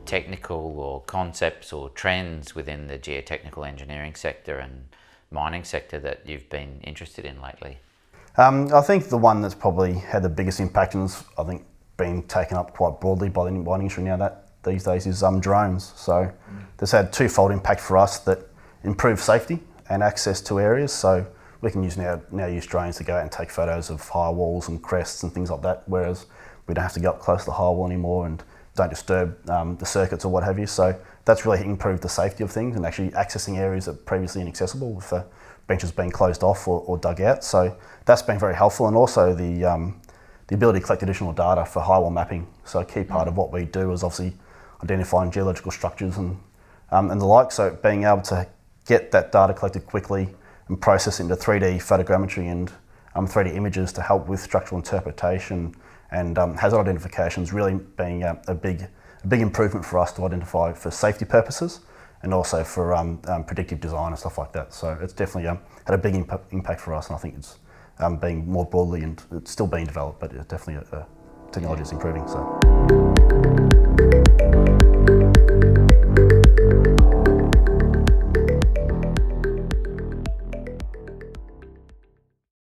technical or concepts or trends within the geotechnical engineering sector and mining sector that you've been interested in lately? I think the one that's probably had the biggest impact and is, I think, being taken up quite broadly by the mining industry now that these days is drones. So this had twofold impact for us that improve safety and access to areas. So we can now use drones to go out and take photos of high walls and crests and things like that, whereas we don't have to go up close to the high wall anymore and don't disturb the circuits or what have you. So that's really improved the safety of things and actually accessing areas that are previously inaccessible with benches being closed off or dug out. So that's been very helpful, and also the ability to collect additional data for high wall mapping. So a key part of what we do is obviously identifying geological structures and the like. So being able to get that data collected quickly and process into 3D photogrammetry and 3D images to help with structural interpretation and hazard identification is really being a big improvement for us to identify for safety purposes and also for predictive design and stuff like that. So it's definitely had a big impact for us, and I think it's being more broadly, and it's still being developed, but it definitely technology is improving. So.